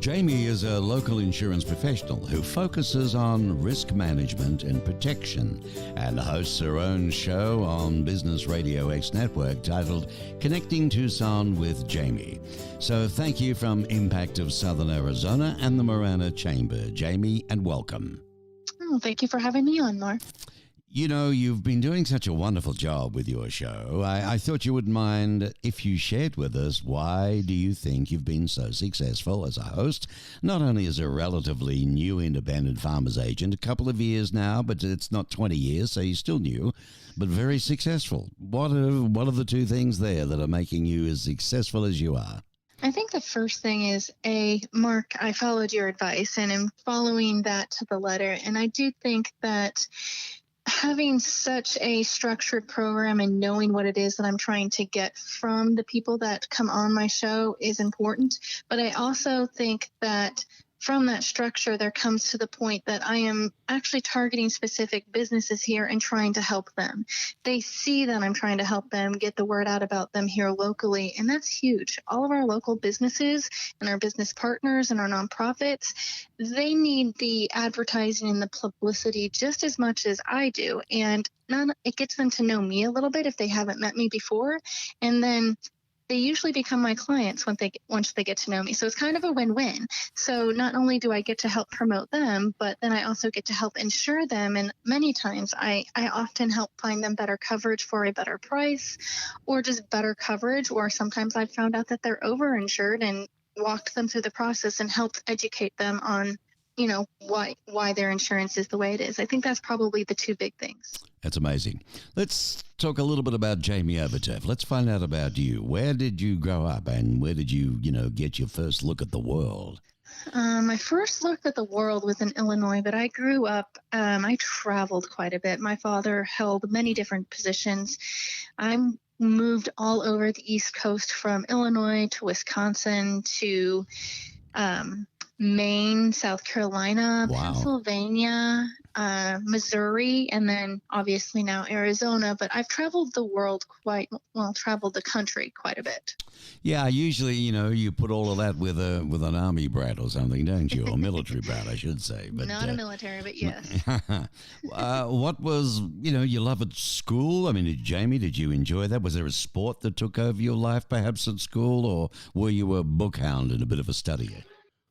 Jaime is a local insurance professional who focuses on risk management and protection and hosts her own show on Business RadioX network titled Connecting Tucson with Jaime. So thank you from Impact of Southern Arizona and the Marana Chamber, Jaime, and welcome. Oh, thank you for having me on, Mark. You know, you've been doing such a wonderful job with your show. I thought you wouldn't mind if you shared with us why do you think you've been so successful as a host, not only as a relatively new independent farmers agent, a couple of years now, but it's not 20 years, so you're still new, but very successful. What are the two things there that are making you as successful as you are? I think the first thing is, Mark, I followed your advice and am following that to the letter. And I do think that having such a structured program and knowing what it is that I'm trying to get from the people that come on my show is important. But I also think that from that structure, there comes to the point that I am actually targeting specific businesses here and trying to help them. They see that I'm trying to help them get the word out about them here locally, and that's huge. All of our local businesses and our business partners and our nonprofits, they need the advertising and the publicity just as much as I do, and it gets them to know me a little bit if they haven't met me before, and then they usually become my clients once they get to know me. So it's kind of a win-win. So not only do I get to help promote them, but then I also get to help insure them. And many times I often help find them better coverage for a better price or just better coverage. Or sometimes I've found out that they're overinsured and walked them through the process and helped educate them on, you know, why their insurance is the way it is. I think that's probably the two big things. That's amazing. Let's talk a little bit about Jaime Overturf. Let's find out about you. Where did you grow up and where did you, get your first look at the world? My first look at the world was in Illinois, but I grew up, I traveled quite a bit. My father held many different positions. I moved all over the East Coast from Illinois to Wisconsin to Maine, South Carolina, Wow. Pennsylvania, Missouri, and then obviously now Arizona. But I've traveled the world traveled the country quite a bit. Yeah, usually, you put all of that with an army brat or something, don't you? Or military brat, I should say. But not a military, but yes. What was, your love at school? I mean, Jaime, did you enjoy that? Was there a sport that took over your life perhaps at school, or were you a book hound and a bit of a studier?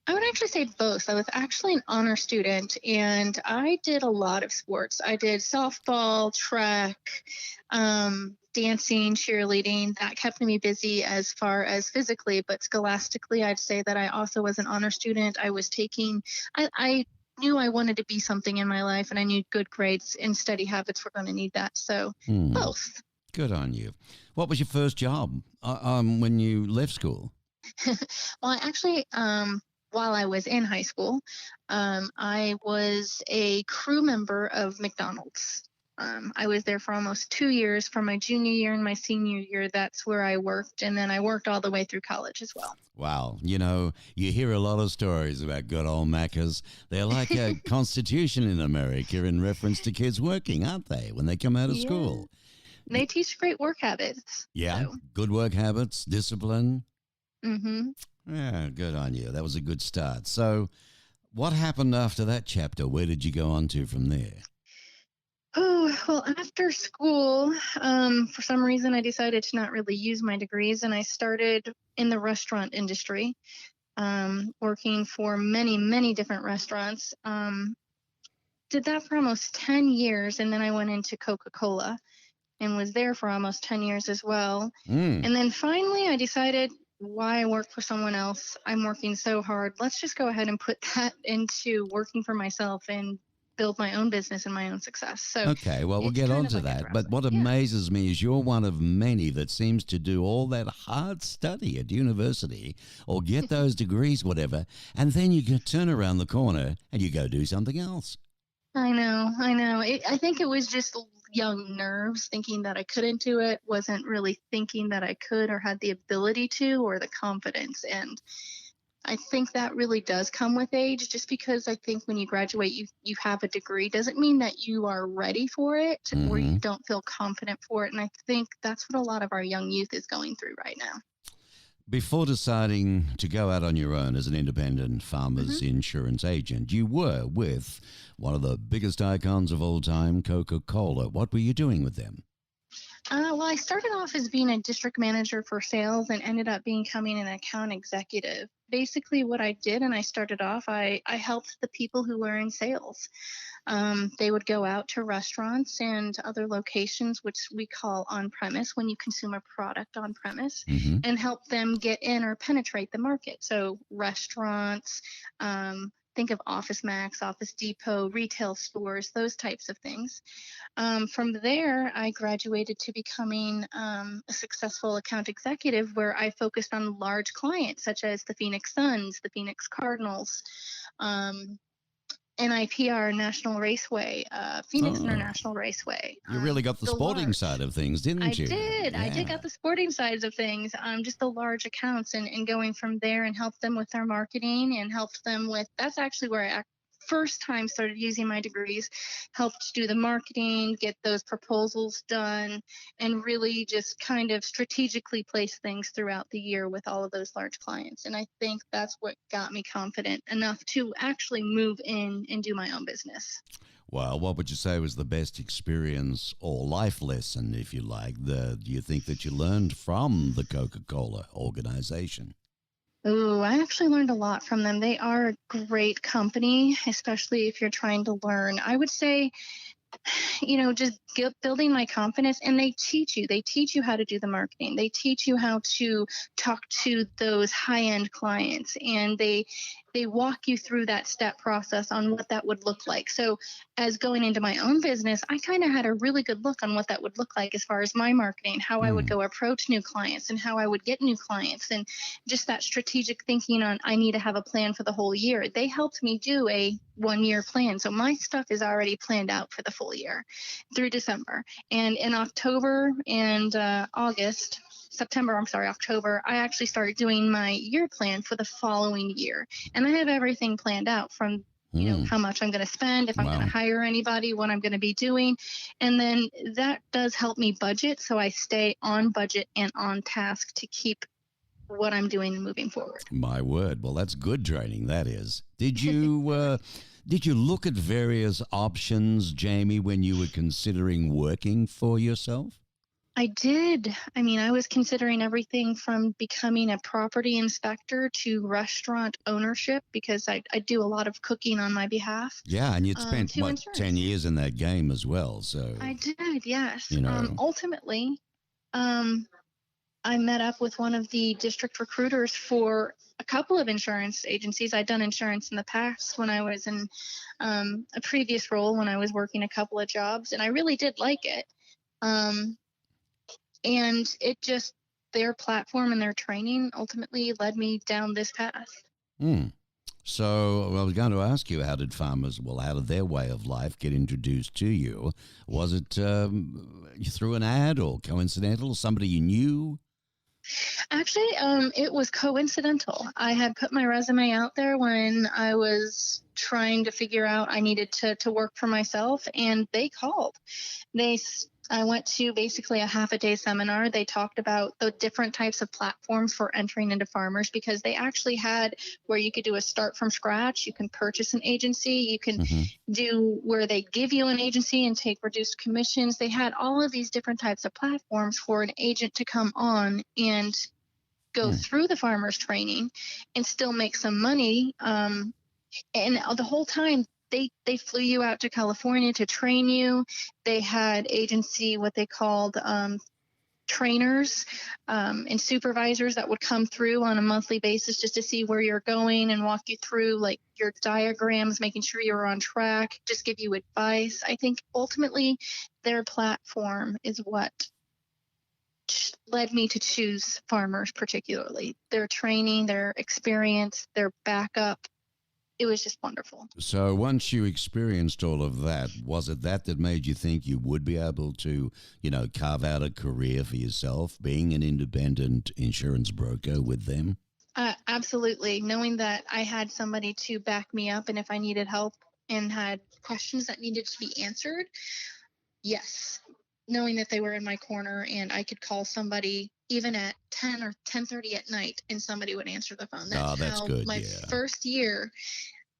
I would actually say both. I was actually an honor student, and I did a lot of sports. I did softball, track, dancing, cheerleading. That kept me busy as far as physically, but scholastically, I'd say that I also was an honor student. I knew I wanted to be something in my life, and I knew good grades and study habits were going to need that. So both. Good on you. What was your first job when you left school? Well, I actually... while I was in high school, I was a crew member of McDonald's. I was there for almost 2 years. From my junior year and my senior year, that's where I worked. And then I worked all the way through college as well. Wow. You hear a lot of stories about good old Maccas. They're like a constitution in America in reference to kids working, aren't they, when they come out of school? They teach great work habits. Yeah, so. Good work habits, discipline. Mm-hmm. Yeah, good on you. That was a good start. So what happened after that chapter? Where did you go on to from there? Oh, well, after school, for some reason, I decided to not really use my degrees, and I started in the restaurant industry, working for many, many different restaurants. Did that for almost 10 years, and then I went into Coca-Cola and was there for almost 10 years as well. And then finally, I decided, why work for someone else? I'm working so hard. Let's just go ahead and put that into working for myself and build my own business and my own success. So okay, well, we'll get on to that. But what amazes me is you're one of many that seems to do all that hard study at university or get those degrees, whatever, and then you can turn around the corner and you go do something else. I know. I think it was just young nerves thinking that I couldn't do it, wasn't really thinking that I could or had the ability to or the confidence. And I think that really does come with age, just because I think when you graduate, you have a degree doesn't mean that you are ready for it or you don't feel confident for it. And I think that's what a lot of our young youth is going through right now. Before deciding to go out on your own as an independent Hmm. farmers insurance agent, you were with one of the biggest icons of all time, Coca-Cola. What were you doing with them? Well, I started off as being a district manager for sales and ended up becoming an account executive. Basically, what I did, and I started off, I helped the people who were in sales. They would go out to restaurants and other locations, which we call on premise, when you consume a product on premise, Mm-hmm. and help them get in or penetrate the market. So, restaurants, think of Office Max, Office Depot, retail stores, those types of things. From there, I graduated to becoming a successful account executive where I focused on large clients such as the Phoenix Suns, the Phoenix Cardinals, um, NIPR National Raceway, Phoenix Oh, International Raceway. you really got the The sporting large. side of things, didn't you? I did got Yeah. the sporting sides of things, just the large accounts and going from there and helped them with their marketing and helped them with, that's actually where first time started using my degrees, helped do the marketing, get those proposals done, and really just kind of strategically place things throughout the year with all of those large clients. And I think that's what got me confident enough to actually move in and do my own business. Well, what would you say was the best experience or life lesson, if you like, that you think that you learned from the Coca-Cola organization? Ooh, I actually learned a lot from them. They are a great company, especially if you're trying to learn. I would say, just building my confidence, and they teach you how to do the marketing, they teach you how to talk to those high end clients, and they walk you through that step process on what that would look like. So as going into my own business, I kind of had a really good look on what that would look like as far as my marketing, how I would Hmm. go approach new clients and how I would get new clients, and just that strategic thinking on I need to have a plan for the whole year. They helped me do a 1 year plan. So my stuff is already planned out for the full year through December. And in October and October, I actually started doing my year plan for the following year. And I have everything planned out from Hmm. how much I'm going to spend, if I'm going to Wow. hire anybody, what I'm going to be doing. And then that does help me budget. So I stay on budget and on task to keep what I'm doing moving forward. My word. Well, that's good training, that is. Did you look at various options, Jamie, when you were considering working for yourself? I did. I mean, I was considering everything from becoming a property inspector to restaurant ownership because I do a lot of cooking on my behalf, Yeah, and you'd spent to what, 10 insurance. years in that game as well. So, I did, yes. you know, Ultimately, um, I met up with one of the district recruiters for a couple of insurance agencies. I'd done insurance in the past when I was in a previous role when I was working a couple of jobs, and I really did like it. Um, and it just, their platform and their training ultimately led me down this path. hmm. So, well, I was going to ask you, how did their way of life get introduced to you? Was it through an ad or coincidental, somebody you knew? Actually, it was coincidental. I had put my resume out there when I was trying to figure out I needed to work for myself, and they called. I went to basically a half a day seminar. They talked about the different types of platforms for entering into farmers because they actually had where you could do a start from scratch. You can purchase an agency. You can Mm-hmm. do where they give you an agency and take reduced commissions. They had all of these different types of platforms for an agent to come on and go Hmm. through the farmers training and still make some money. And the whole time they flew you out to California to train you. They had agency, what they called trainers and supervisors that would come through on a monthly basis just to see where you're going and walk you through like your diagrams, making sure you're on track, just give you advice. I think ultimately their platform is what led me to choose farmers, particularly their training, their experience, their backup. It was just wonderful. So once you experienced all of that, was it that made you think you would be able to, carve out a career for yourself, being an independent insurance broker with them? Absolutely. Knowing that I had somebody to back me up, and if I needed help and had questions that needed to be answered, yes. knowing that they were in my corner and I could call somebody even at 10 or 10:30 at night and somebody would answer the phone. That's That's how good. my Yeah. first year,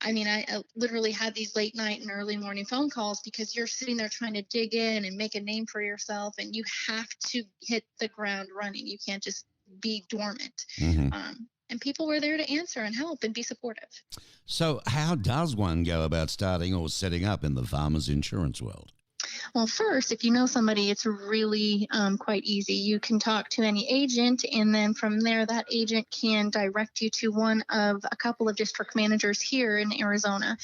I mean, I literally had these late night and early morning phone calls because you're sitting there trying to dig in and make a name for yourself, and you have to hit the ground running. You can't just be dormant. And people were there to answer and help and be supportive. So how does one go about starting or setting up in the farmers insurance world? Well, first, if you know somebody, it's really quite easy. You can talk to any agent, and then from there, that agent can direct you to one of a couple of district managers here in Arizona.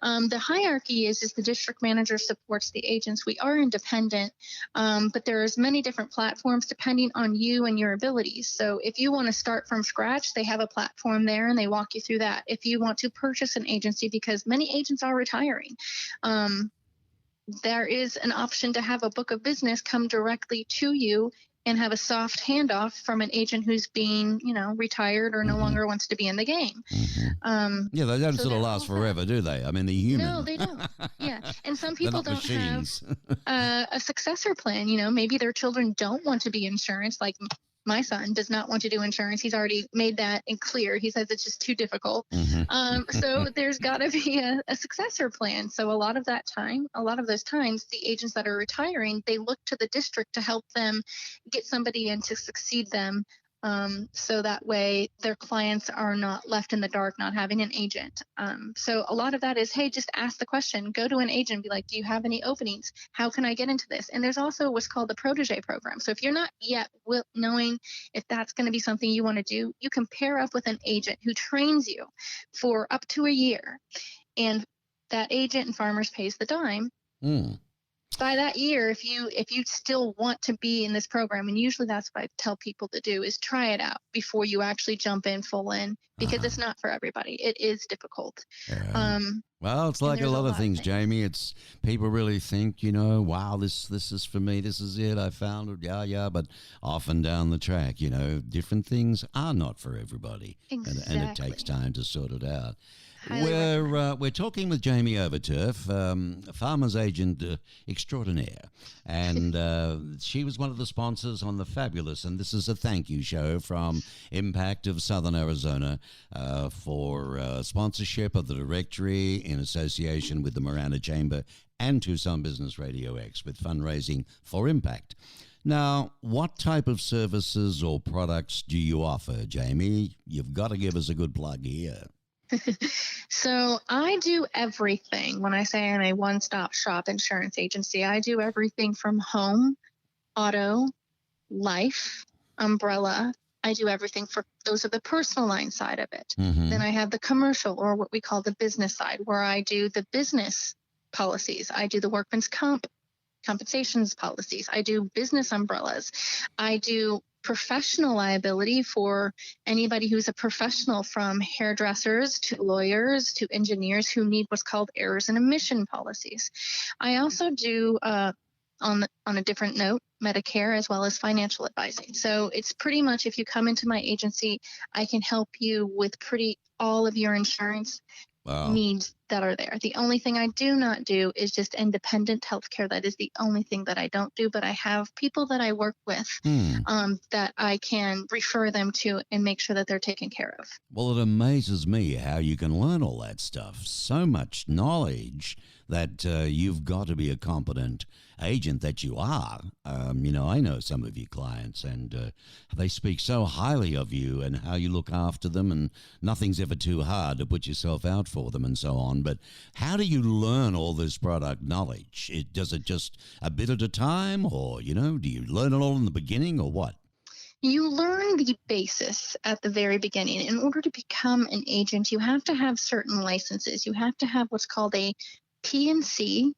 The hierarchy is the district manager supports the agents. We are independent, but there's many different platforms depending on you and your abilities. So if you want to start from scratch, they have a platform there, and they walk you through that. If you want to purchase an agency, because many agents are retiring, there is an option to have a book of business come directly to you and have a soft handoff from an agent who's being, retired or no longer wants to be in the game. Yeah, they don't sort of last forever, do they? I mean, the human. No, they don't. Yeah, and some people don't machines. have a successor plan. Maybe their children don't want to be insurance, like my son does not want to do insurance. He's already made that clear. He says it's just too difficult. So there's got to be a successor plan. So a lot of those times, the agents that are retiring, they look to the district to help them get somebody in to succeed them. So that way their clients are not left in the dark, not having an agent. So a lot of that is, hey, just ask the question, go to an agent, be like, do you have any openings? How can I get into this? And there's also what's called the protege program. So if you're not yet knowing if that's going to be something you want to do, you can pair up with an agent who trains you for up to a year. And that agent and Farmers pays the dime. By that year, if you still want to be in this program, and usually that's what I tell people to do, is try it out before you actually jump in full in, because it's not for everybody. It is difficult. Well, it's like a lot of things, Jaime. It's people really think, wow, this is for me. This is it. I found it. Yeah. But often down the track, different things are not for everybody. Exactly. And it takes time to sort it out. We're talking with Jaime Overturf, farmers agent extraordinaire, and she was one of the sponsors on the fabulous, and this is a thank you show from Impact of Southern Arizona for sponsorship of the directory in association with the Marana Chamber and Tucson Business RadioX with fundraising for Impact. Now, what type of services or products do you offer, Jaime? You've got to give us a good plug here. So I do everything. When I say I'm a one-stop shop insurance agency, I do everything from home, auto, life, umbrella. I do everything for those are the personal line side of it. Then I have the commercial, or what we call the business side, where I do the business policies. I do the workman's compensations policies. I do business umbrellas. I do professional liability for anybody who's a professional, from hairdressers to lawyers to engineers who need what's called errors and omission policies. I also do, on a different note, Medicare as well as financial advising. So it's pretty much, if you come into my agency, I can help you with all of your insurance needs that are there. The only thing I do not do is just independent healthcare. That is the only thing that I don't do, but I have people that I work with that I can refer them to and make sure that they're taken care of. Well, it amazes me how you can learn all that stuff. So much knowledge that you've got to be a competent agent that you are. I know some of your clients, and they speak so highly of you and how you look after them, and nothing's ever too hard to put yourself out for them and so on. But how do you learn all this product knowledge? Does it just a bit at a time, or, do you learn it all in the beginning, or what? You learn the basis at the very beginning. In order to become an agent, you have to have certain licenses. You have to have what's called a P&C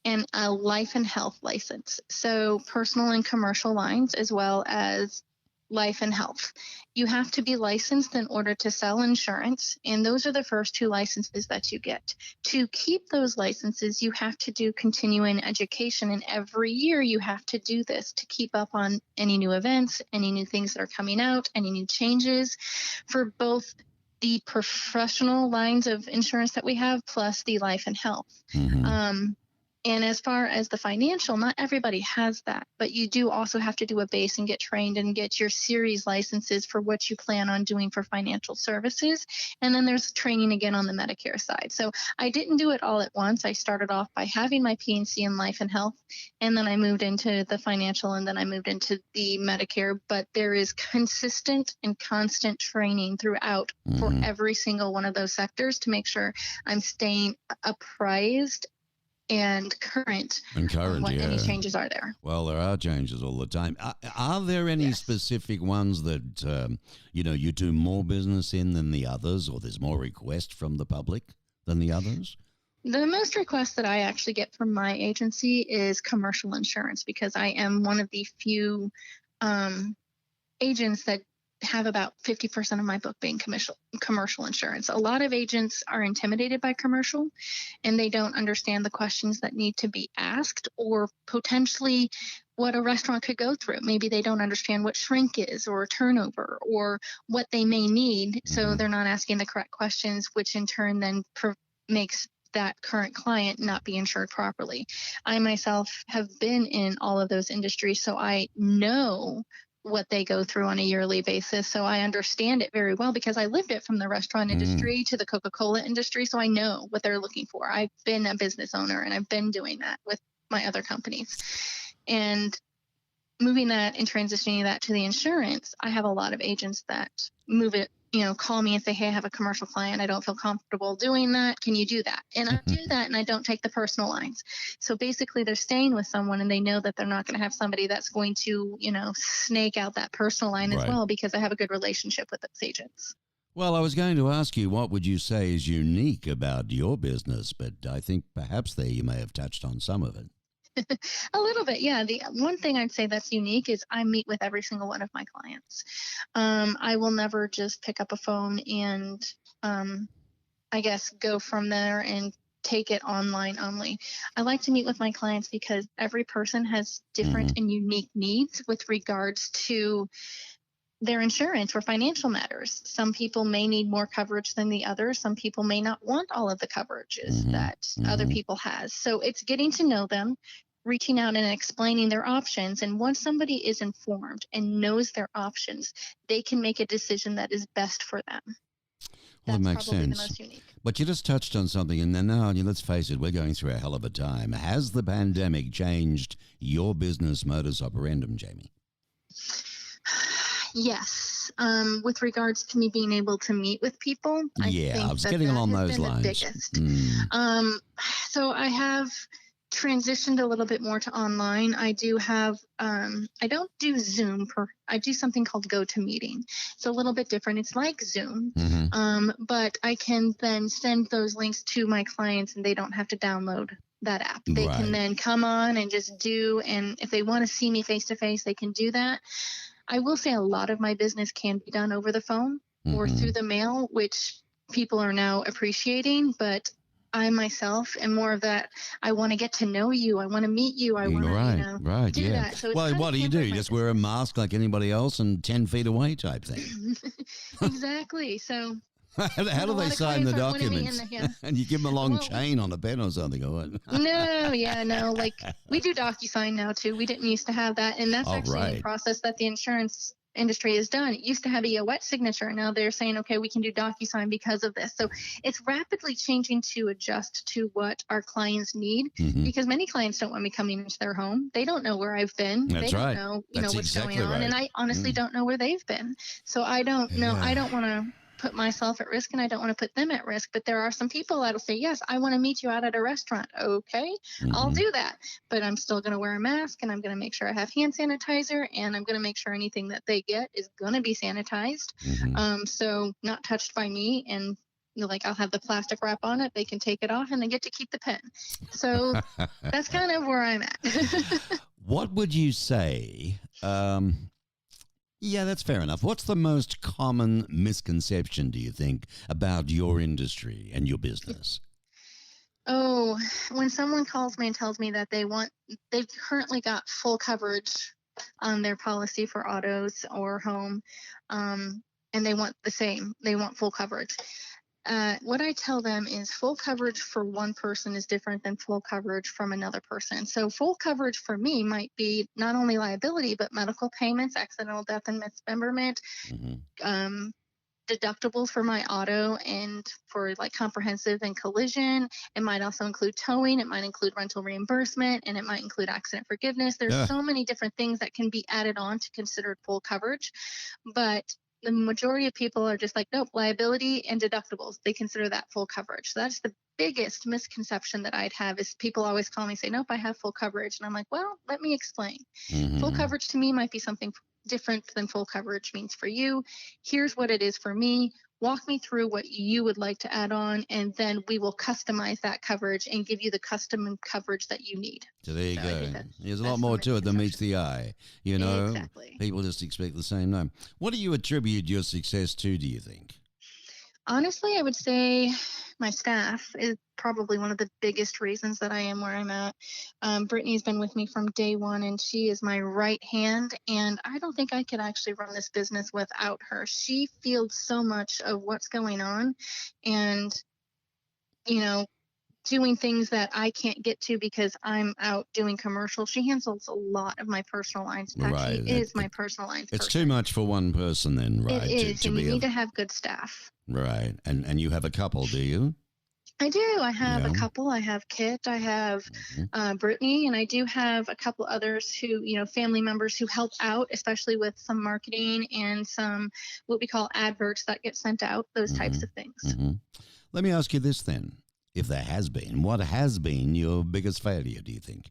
and a life and health license. So personal and commercial lines, as well as life and health. You have to be licensed in order to sell insurance, and those are the first two licenses that you get. To keep those licenses, you have to do continuing education, and every year you have to do this to keep up on any new events, any new things that are coming out, any new changes for both the professional lines of insurance that we have, plus the life and health. And as far as the financial, not everybody has that, but you do also have to do a base and get trained and get your series licenses for what you plan on doing for financial services. And then there's training again on the Medicare side. So I didn't do it all at once. I started off by having my P&C in life and health, and then I moved into the financial, and then I moved into the Medicare. But there is consistent and constant training throughout for every single one of those sectors to make sure I'm staying apprised and current on what any changes are there. Well, there are changes all the time. Are there any specific ones that, you do more business in than the others, or there's more request from the public than the others? The most requests that I actually get from my agency is commercial insurance, because I am one of the few agents that have about 50% of my book being commercial insurance. A lot of agents are intimidated by commercial, and they don't understand the questions that need to be asked, or potentially what a restaurant could go through. Maybe they don't understand what shrink is, or turnover, or what they may need. So they're not asking the correct questions, which in turn then makes that current client not be insured properly. I myself have been in all of those industries, so I know what they go through on a yearly basis. So I understand it very well, because I lived it from the restaurant industry to the Coca-Cola industry. So I know what they're looking for. I've been a business owner, and I've been doing that with my other companies. And moving that and transitioning that to the insurance, I have a lot of agents that move it, call me and say, hey, I have a commercial client. I don't feel comfortable doing that. Can you do that? And I do that, and I don't take the personal lines. So basically they're staying with someone, and they know that they're not going to have somebody that's going to, snake out that personal line as well, because I have a good relationship with those agents. Well, I was going to ask you, what would you say is unique about your business? But I think perhaps there you may have touched on some of it. A little bit, yeah. The one thing I'd say that's unique is I meet with every single one of my clients. I will never just pick up a phone and go from there and take it online only. I like to meet with my clients because every person has different and unique needs with regards to their insurance or financial matters. Some people may need more coverage than the others. Some people may not want all of the coverages that other people has. So it's getting to know them, reaching out and explaining their options. And once somebody is informed and knows their options, they can make a decision that is best for them. Well, That's it makes probably sense. the most unique. But you just touched on something, and then now, let's face it, we're going through a hell of a time. Has the pandemic changed your business modus operandum, Jaime? Yes. With regards to me being able to meet with people, I think I was getting along those lines. The biggest. So I have transitioned a little bit more to online. I do have, I don't do Zoom, I do something called GoToMeeting. It's a little bit different. It's like Zoom, but I can then send those links to my clients, and they don't have to download that app. They can then come on and just do, and if they want to see me face to face, they can do that. I will say a lot of my business can be done over the phone or through the mail, which people are now appreciating, but I myself am more of that. I want to get to know you. I want to meet you. I want to do that. So well, what do you do? You just wear a mask like anybody else and 10 feet away type thing. Exactly. So how do they sign the documents? And you give them a long chain on a pen or something, or what? No. Like, we do DocuSign now too. We didn't used to have that, and that's actually a process that the insurance industry has done. It used to have a wet signature, and now they're saying, okay, we can do DocuSign because of this. So it's rapidly changing to adjust to what our clients need, because many clients don't want me coming into their home. They don't know where I've been. That's they don't know, what's exactly going on, and I honestly don't know where they've been. So I don't know. I don't want to put myself at risk, and I don't want to put them at risk. But there are some people that'll say, yes, I want to meet you out at a restaurant. Okay, I'll do that. But I'm still going to wear a mask, and I'm going to make sure I have hand sanitizer, and I'm going to make sure anything that they get is going to be sanitized. So not touched by me. And I'll have the plastic wrap on it. They can take it off, and they get to keep the pen. So that's kind of where I'm at. What would you say? Yeah, that's fair enough. What's the most common misconception, do you think, about your industry and your business? Oh, when someone calls me and tells me that they've currently got full coverage on their policy for autos or home, and they want the same, they want full coverage. what I tell them is full coverage for one person is different than full coverage from another person. So full coverage for me might be not only liability, but medical payments, accidental death and dismemberment, deductibles for my auto and for like comprehensive and collision. It might also include towing. It might include rental reimbursement, and it might include accident forgiveness. There's so many different things that can be added on to consider full coverage. But the majority of people are just like, nope, liability and deductibles. They consider that full coverage. So that's the biggest misconception that I'd have is people always call me and say, nope, I have full coverage. And I'm like, well, let me explain. Full coverage to me might be something different than full coverage means for you. Here's what it is for me. Walk me through what you would like to add on, and then we will customize that coverage and give you the custom coverage that you need. So there you go. There's a lot more to it than meets the eye. You know, exactly. People just expect the same name. What do you attribute your success to, do you think? Honestly, I would say my staff is probably one of the biggest reasons that I am where I'm at. Brittany's been with me from day one, and she is my right hand, and I don't think I could actually run this business without her. She fields so much of what's going on, and, you know, doing things that I can't get to because I'm out doing commercials. She handles a lot of my personal lines. In fact, she is my personal lines person. It's too much for one person then, right? It is, and you need to have good staff. Right. And you have a couple, do you? I do. I have a couple. I have Kit. I have Brittany, and I do have a couple others who, you know, family members who help out, especially with some marketing and some what we call adverts that get sent out, those types of things. Let me ask you this then. If there has been, what has been your biggest failure, do you think?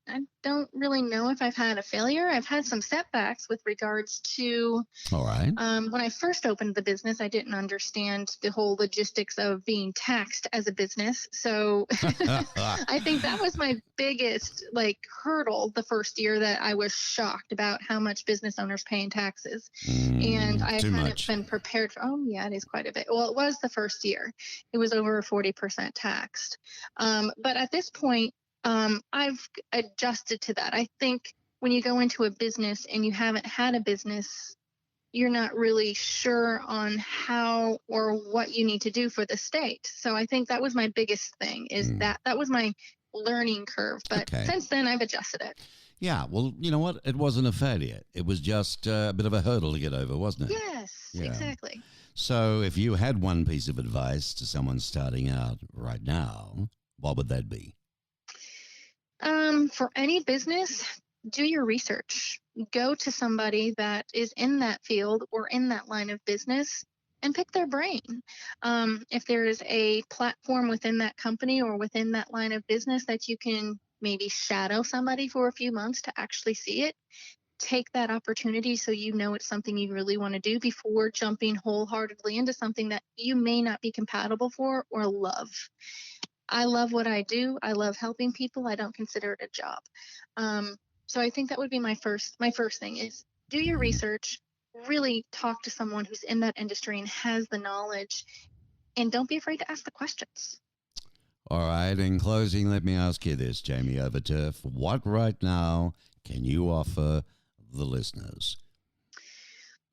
I don't really know if I've had a failure. I've had some setbacks with regards to, all right. When I first opened the business, I didn't understand the whole logistics of being taxed as a business. So I think that was my biggest hurdle the first year, that I was shocked about how much business owners pay in taxes. And I hadn't been prepared for, it is quite a bit. Well, it was the first year. It was over 40% taxed. But at this point, I've adjusted to that. I think when you go into a business and you haven't had a business, you're not really sure on how or what you need to do for the state. So I think that was my biggest thing, is that was my learning curve. But since then, I've adjusted it. Yeah, well, you know what? It wasn't a failure. It was just a bit of a hurdle to get over, wasn't it? Yes, exactly. So if you had one piece of advice to someone starting out right now, what would that be? For any business, do your research. Go to somebody that is in that field or in that line of business and pick their brain. If there is a platform within that company or within that line of business that you can maybe shadow somebody for a few months to actually see it, take that opportunity so you know it's something you really want to do before jumping wholeheartedly into something that you may not be compatible for or love. I love what I do. I love helping people. I don't consider it a job. So I think that would be my first thing is do your research, really talk to someone who's in that industry and has the knowledge, and don't be afraid to ask the questions. All right. In closing, let me ask you this, Jaime Overturf. What right now can you offer the listeners?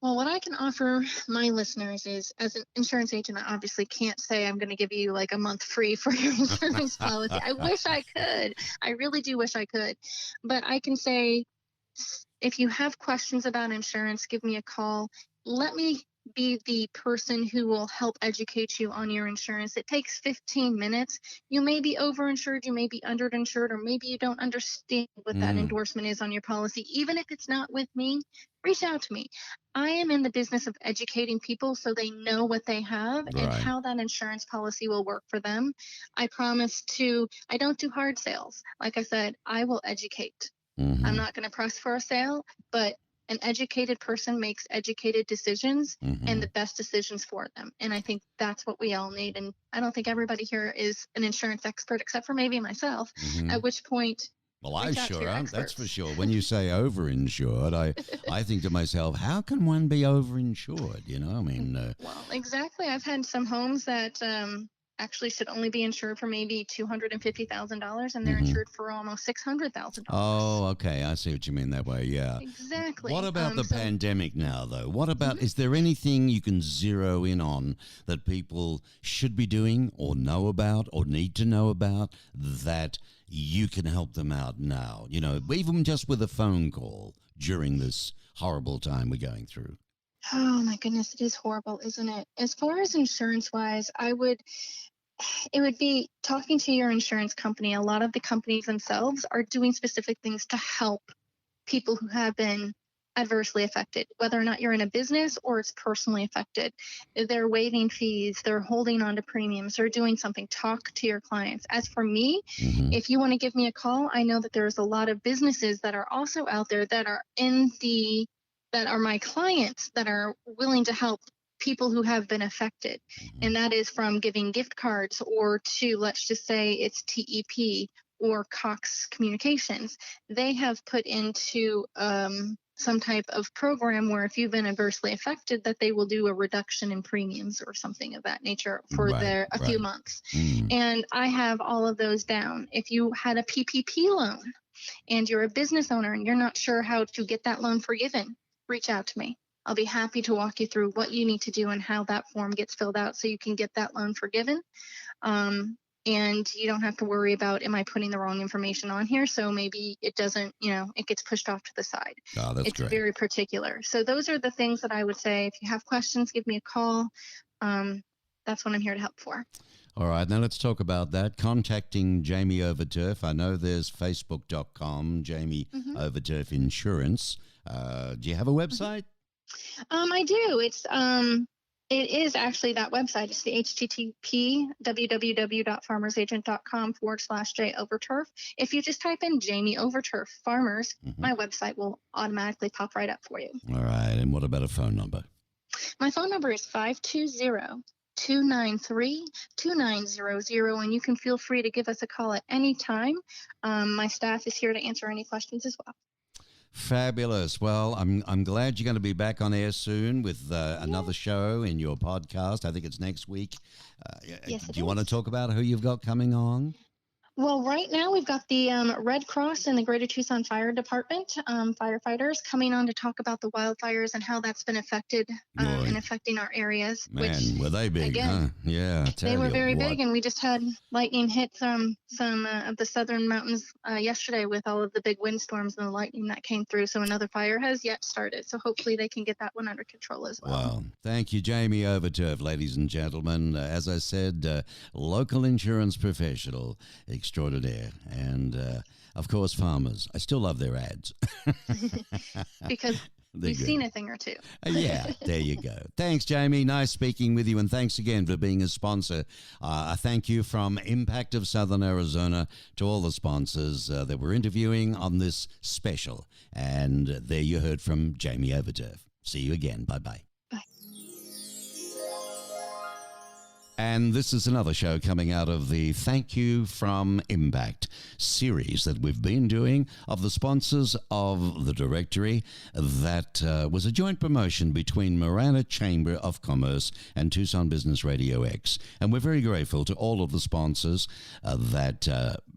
Well, what I can offer my listeners is, as an insurance agent, I obviously can't say I'm going to give you a month free for your insurance policy. I wish I could. I really do wish I could. But I can say, if you have questions about insurance, give me a call. Let me be the person who will help educate you on your insurance. It takes 15 minutes. You may be overinsured, you may be underinsured, or maybe you don't understand what that endorsement is on your policy. Even if it's not with me, reach out to me. I am in the business of educating people so they know what they have and how that insurance policy will work for them. I promise I don't do hard sales. Like I said, I will educate. I'm not going to press for a sale, but an educated person makes educated decisions and the best decisions for them. And I think that's what we all need. And I don't think everybody here is an insurance expert except for maybe myself, at which point... Well, I sure am. That's for sure. When you say overinsured, I think to myself, how can one be overinsured? You know, I mean... Well, exactly. I've had some homes that actually should only be insured for maybe $250,000, and they're insured for almost $600,000. Oh, okay. I see what you mean that way. Yeah. Exactly. What about the pandemic now, though? What about, is there anything you can zero in on that people should be doing or know about or need to know about that you can help them out now? You know, even just with a phone call during this horrible time we're going through. Oh my goodness, it is horrible, isn't it? As far as insurance wise, it would be talking to your insurance company. A lot of the companies themselves are doing specific things to help people who have been adversely affected, whether or not you're in a business or it's personally affected. They're waiving fees, they're holding on to premiums, they're doing something. Talk to your clients. As for me, if you want to give me a call, I know that there's a lot of businesses that are also out there that are that are my clients that are willing to help people who have been affected. And that is from giving gift cards or to, let's just say it's TEP or Cox Communications. They have put into some type of program where if you've been adversely affected, that they will do a reduction in premiums or something of that nature for a few months. And I have all of those down. If you had a PPP loan and you're a business owner and you're not sure how to get that loan forgiven, reach out to me. I'll be happy to walk you through what you need to do and how that form gets filled out so you can get that loan forgiven. And you don't have to worry about, am I putting the wrong information on here? So maybe it doesn't, it gets pushed off to the side. Oh, that's it's great. Very particular. So those are the things that I would say. If you have questions, give me a call. That's what I'm here to help for. All right, now let's talk about that. Contacting Jaime Overturf. I know there's facebook.com, Jaime Overturf Insurance. Do you have a website? I do. It is actually that website. It's the http www.farmersagent.com/J Overturf. If you just type in Jaime Overturf Farmers, my website will automatically pop right up for you. All right. And what about a phone number? My phone number is 520-293-2900, and you can feel free to give us a call at any time. My staff is here to answer any questions as well. Fabulous. Well, I'm glad you're going to be back on air soon with another show in your podcast. I think it's next week. Yes, do you want to talk about who you've got coming on? Well, right now we've got the Red Cross and the Greater Tucson Fire Department firefighters coming on to talk about the wildfires and how that's been affected and affecting our areas. Man, were they big, again, huh? Yeah, they were very big, and we just had lightning hit some of the southern mountains yesterday with all of the big windstorms and the lightning that came through. So another fire has yet started. So hopefully they can get that one under control as well. Wow. Thank you, Jaime Overturf, ladies and gentlemen. As I said, local insurance professional extraordinaire, and of course farmers. I still love their ads because we've seen a thing or two. Yeah, there you go. Thanks, Jaime. Nice speaking with you, and thanks again for being a sponsor. I thank you from Impact of Southern Arizona to all the sponsors that we're interviewing on this special. And there you heard from Jaime Overturf. See you again. Bye-bye. And this is another show coming out of the Thank You from Impact series that we've been doing of the sponsors of the directory. That was a joint promotion between Marana Chamber of Commerce and Tucson Business RadioX. And we're very grateful to all of the sponsors that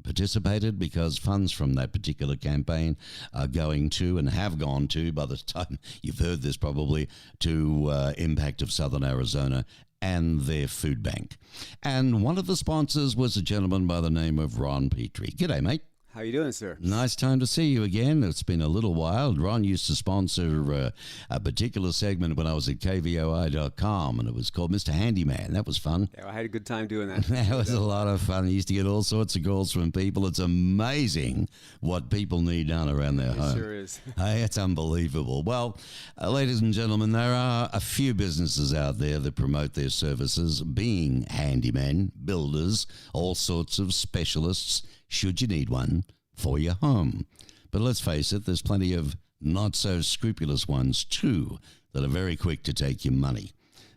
participated, because funds from that particular campaign are going to and have gone to, by the time you've heard this probably, to Impact of Southern Arizona and their food bank. And one of the sponsors was a gentleman by the name of Ron Petrie. G'day, mate. How you doing, sir? Nice time to see you again. It's been a little while. Ron used to sponsor a particular segment when I was at kvoi.com, and it was called Mr. Handyman. That was fun. Yeah, I had a good time doing that. That was a lot of fun. I used to get all sorts of calls from people. It's amazing what people need done around their home. It sure is. Hey, it's unbelievable. Well, ladies and gentlemen, there are a few businesses out there that promote their services, being handymen, builders, all sorts of specialists, should you need one for your home. But let's face it, there's plenty of not-so-scrupulous ones, too, that are very quick to take your money.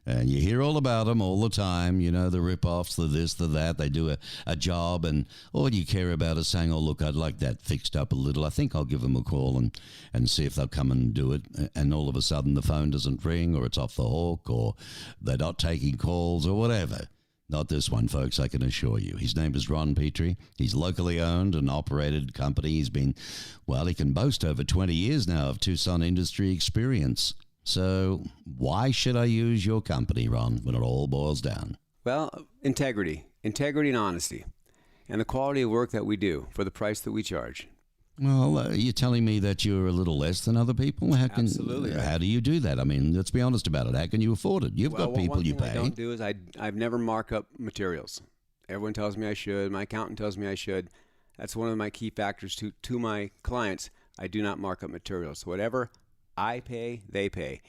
And you hear all about them all the time, you know, the rip-offs, the this, the that. They do a job, and all you care about is saying, oh, look, I'd like that fixed up a little. I think I'll give them a call and see if they'll come and do it. And all of a sudden the phone doesn't ring, or it's off the hook, or they're not taking calls, or whatever. Not this one, folks, I can assure you. His name is Ron Petrie. He's locally owned and operated company. He can boast over 20 years now of Tucson industry experience. So why should I use your company, Ron, when it all boils down? Well, integrity and honesty, and the quality of work that we do for the price that we charge. Well, you're telling me that you're a little less than other people? Absolutely. How do you do that? I mean, let's be honest about it. How can you afford it? You've got people you pay. One thing I don't do is I've never mark up materials. Everyone tells me I should. My accountant tells me I should. That's one of my key factors to my clients. I do not mark up materials. Whatever I pay, they pay.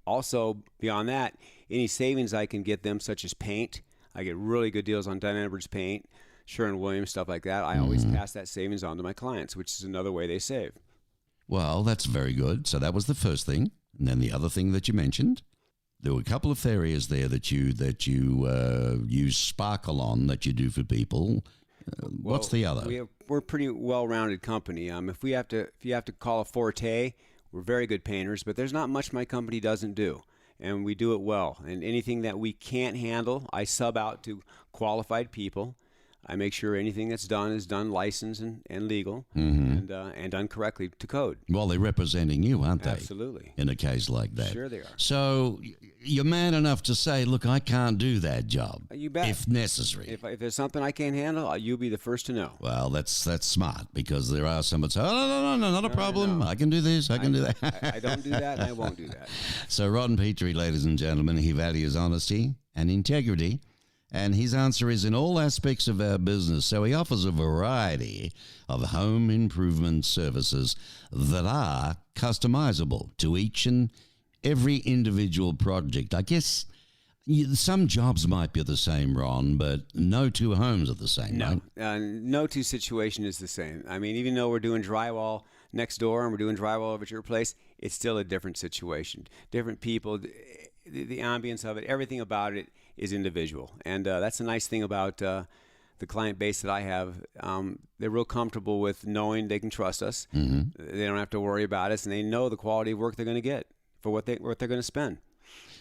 Also, beyond that, any savings I can get them, such as paint. I get really good deals on Dunn Edwards paint, Sherwin-Williams, stuff like that. I always pass that savings on to my clients, which is another way they save. Well, that's very good. So that was the first thing. And then the other thing that you mentioned, there were a couple of areas there that you use sparkle on that you do for people. What's the other? We're a pretty well-rounded company. If you have to call a forte, we're very good painters, but there's not much my company doesn't do. And we do it well. And anything that we can't handle, I sub out to qualified people. I make sure anything that's done is done licensed and legal and done correctly to code. Well, they're representing you, aren't they? Absolutely. In a case like that. Sure they are. So you're man enough to say, look, I can't do that job. You bet. If necessary. If there's something I can't handle, you'll be the first to know. Well, that's smart, because there are some that say, oh, no, not a problem. No. I can do this. I can do that. I don't do that, and I won't do that. So Ron Petrie, ladies and gentlemen, he values honesty and integrity. And his answer is in all aspects of our business. So he offers a variety of home improvement services that are customizable to each and every individual project. I guess some jobs might be the same, Ron, but no two homes are the same, No. right? No two situation is the same. I mean, even though we're doing drywall next door and we're doing drywall over at your place, it's still a different situation. Different people, the ambience of it, everything about it is individual. And that's the nice thing about the client base that I have. They're real comfortable with knowing they can trust us. Mm-hmm. They don't have to worry about us, and they know the quality of work they're going to get for what they're going to spend.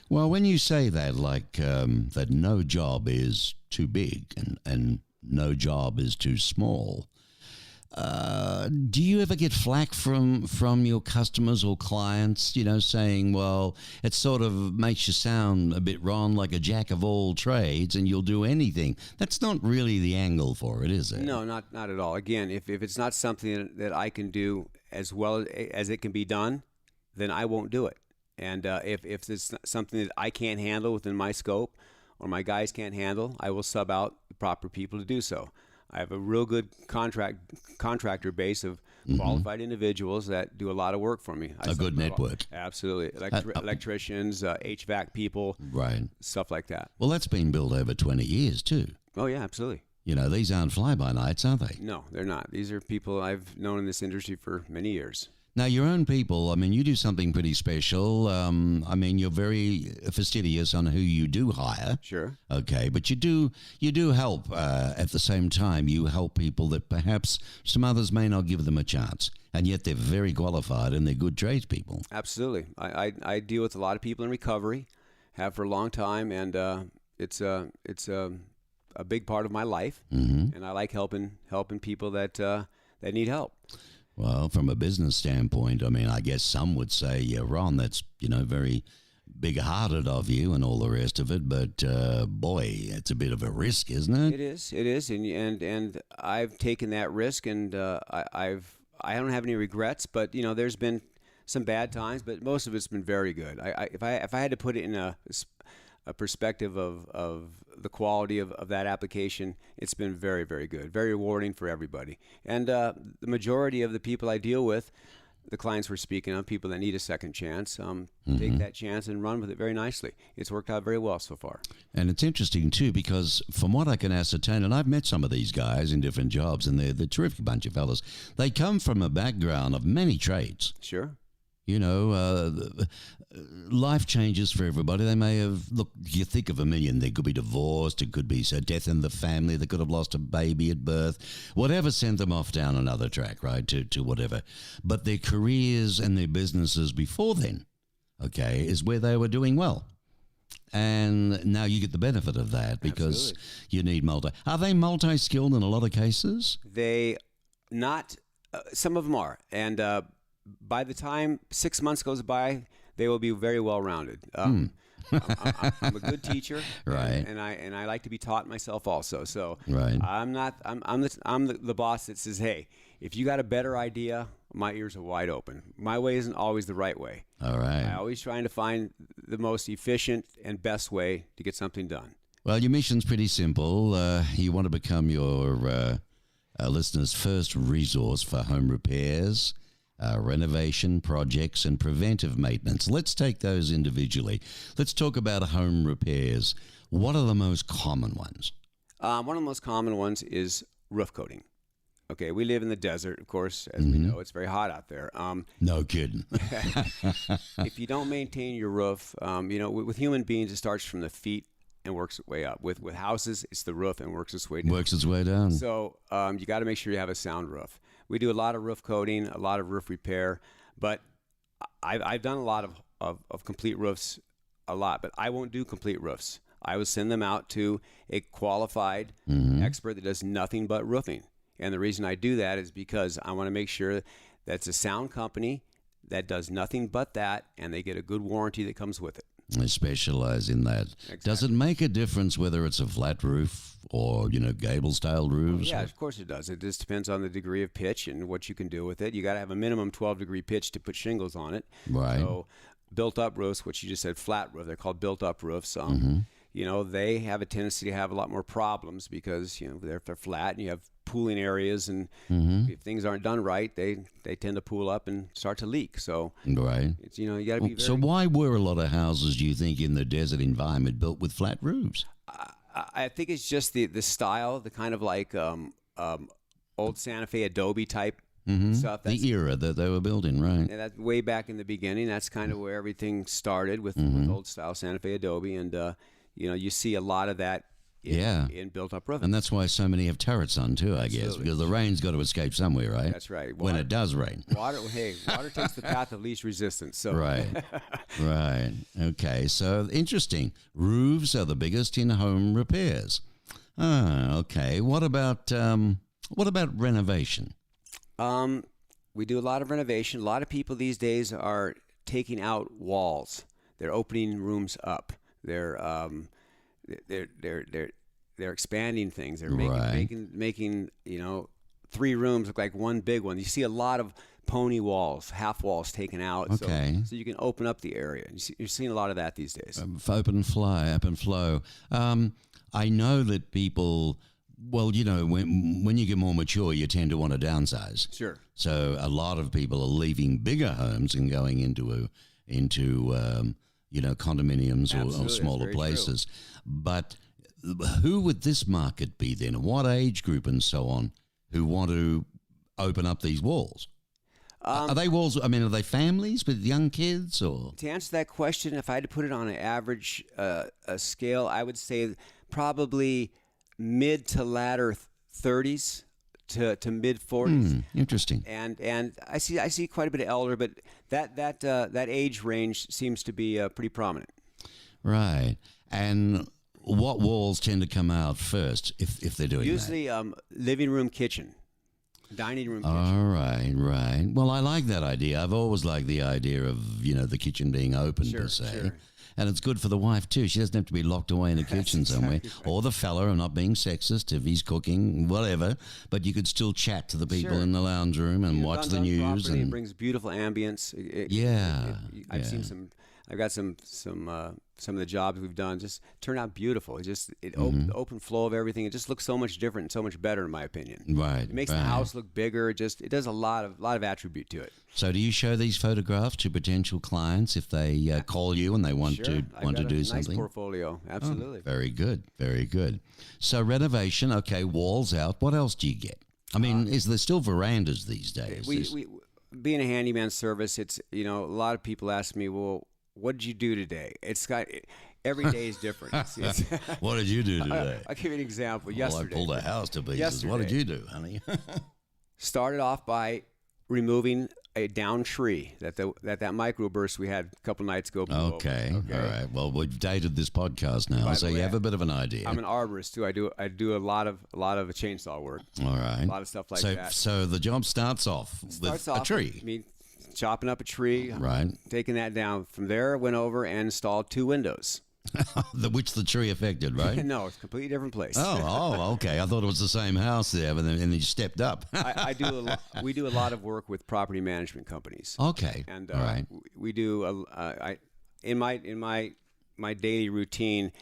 Well, when you say that, like that no job is too big and no job is too small, do you ever get flack from your customers or clients, saying, well, it sort of makes you sound a bit, Ron, like a jack of all trades and you'll do anything? That's not really the angle for it, is it? No, not at all. Again, if it's not something that I can do as well as it can be done, then I won't do it. And if it's something that I can't handle within my scope or my guys can't handle, I will sub out the proper people to do so. I have a real good contractor base of qualified individuals that do a lot of work for me. A good network. Absolutely. Electricians, HVAC people, right, stuff like that. Well, that's been built over 20 years too. Oh, yeah, absolutely. These aren't fly-by-nights, are they? No, they're not. These are people I've known in this industry for many years. Now, your own people, I mean, you do something pretty special. I mean, you're very fastidious on who you do hire. Sure. Okay, but you do help at the same time. You help people that perhaps some others may not give them a chance, and yet they're very qualified and they're good tradespeople. Absolutely. I deal with a lot of people in recovery, have for a long time, and it's a big part of my life, and I like helping people that need help. Well, from a business standpoint, I mean, I guess some would say, yeah, Ron, that's, very big-hearted of you and all the rest of it, but boy, it's a bit of a risk, isn't it? It is, and I've taken that risk, and I don't have any regrets, but there's been some bad times, but most of it's been very good. If I had to put it in a perspective of the quality of that application, it's been very, very good, very rewarding for everybody. And the majority of the people I deal with, the clients we're speaking of, people that need a second chance, take that chance and run with it very nicely. It's worked out very well so far. And it's interesting, too, because from what I can ascertain, and I've met some of these guys in different jobs, and they're a terrific bunch of fellas, they come from a background of many trades. Sure. Life changes for everybody. They may have, look, you think of a million, they could be divorced, it could be a death in the family, they could have lost a baby at birth, whatever sent them off down another track, right, to whatever. But their careers and their businesses before then, okay, is where they were doing well. And now you get the benefit of that because you need Are they multi-skilled in a lot of cases? They not. Some of them are, and by the time 6 months goes by, they will be very well rounded. I'm a good teacher, right? And I like to be taught myself also. So right. I'm the boss that says, hey, if you got a better idea, my ears are wide open. My way isn't always the right way. All right. I'm always trying to find the most efficient and best way to get something done. Well, your mission's pretty simple. You want to become your listeners' first resource for home repairs, renovation projects, and preventive maintenance. Let's take those individually. Let's talk about home repairs. What are the most common ones? One of the most common ones is roof coating. Okay, we live in the desert, of course, as we know. It's very hot out there. No kidding. If you don't maintain your roof, with human beings, it starts from the feet and works its way up. With houses, it's the roof and works its way down. Works its way down. So you got to make sure you have a sound roof. We do a lot of roof coating, a lot of roof repair, but I've done a lot of complete roofs, a lot, but I won't do complete roofs. I will send them out to a qualified expert that does nothing but roofing. And the reason I do that is because I want to make sure that it's a sound company that does nothing but that, and they get a good warranty that comes with it. They specialize in that. Exactly. Does it make a difference whether it's a flat roof or, gable-style roofs? Yeah, of course it does. It just depends on the degree of pitch and what you can do with it. You got to have a minimum 12-degree pitch to put shingles on it. Right. So built-up roofs, which you just said flat roof, they're called built-up roofs. They have a tendency to have a lot more problems because, they're flat and you have pooling areas, and if things aren't done right, they tend to pool up and start to leak. So right, it's, you got to be very... So why were a lot of houses, do you think, in the desert environment built with flat roofs? I think it's just the style, the kind of like old Santa Fe adobe type stuff. The era that they were built in, right? And that's way back in the beginning. That's kind of where everything started with old style Santa Fe adobe, and you see a lot of that. In built-up roofing. And that's why so many have turrets on, too, I guess, because the rain's got to escape somewhere, right? That's right. When it does rain. Water takes the path of least resistance. So. Right, right. Okay, so interesting. Roofs are the biggest in home repairs. Okay. What about renovation? We do a lot of renovation. A lot of people these days are taking out walls. They're opening rooms up. They're expanding things. They're making 3 rooms look like one big one. You see a lot of pony walls, half walls taken out. Okay. So you can open up the area. You're seeing a lot of that these days. Open and flow. I know that people, when you get more mature, you tend to want to downsize. Sure. So a lot of people are leaving bigger homes and going into condominiums or smaller places. True. But who would this market be then? What age group and so on who want to open up these walls? Are they walls? I mean, are they families with young kids? Or to answer that question, if I had to put it on an average scale, I would say probably mid to latter 30s to mid 40s. Interesting. And I see quite a bit of elder, but that age range seems to be pretty prominent. Right. And what walls tend to come out first if they're doing usually, that? living room, kitchen, dining room, kitchen. All right, right. Well, I like that idea. I've always liked the idea of, the kitchen being open, per se. Sure. And it's good for the wife, too. She doesn't have to be locked away in a kitchen somewhere. Exactly right. Or the fella, I'm not being sexist, if he's cooking, whatever. But you could still chat to the people in the lounge room and watch the news. And it brings beautiful ambience. I've seen some... I've got some of the jobs we've done just turn out beautiful. The open flow of everything. It just looks so much different and so much better, in my opinion. Right. It makes the house look bigger. It does a lot of attribute to it. So, do you show these photographs to potential clients if they call you and they want to do something? Nice portfolio. Absolutely. Oh, very good. Very good. So, renovation. Okay, walls out. What else do you get? I mean, is there still verandas these days? We being a handyman service, it's a lot of people ask me, well, what did you do today? Every day is different. What did you do today? I'll give you an example. Well, yesterday. I pulled a house to pieces. What did you do, honey? Started off by removing a down tree that microburst we had a couple nights ago. Okay. All right. Well, we've dated this podcast now, so you have a bit of an idea. I'm an arborist too. I do a lot of chainsaw work. All right. A lot of stuff like that. So the job starts off with a tree. I mean, chopping up a tree, right? Taking that down. From there, went over and installed 2 windows. Which the tree affected, right? No, it's a completely different place. Oh, okay. I thought it was the same house there, but then you stepped up. We do a lot of work with property management companies. Okay, and all right. We do. In my daily routine,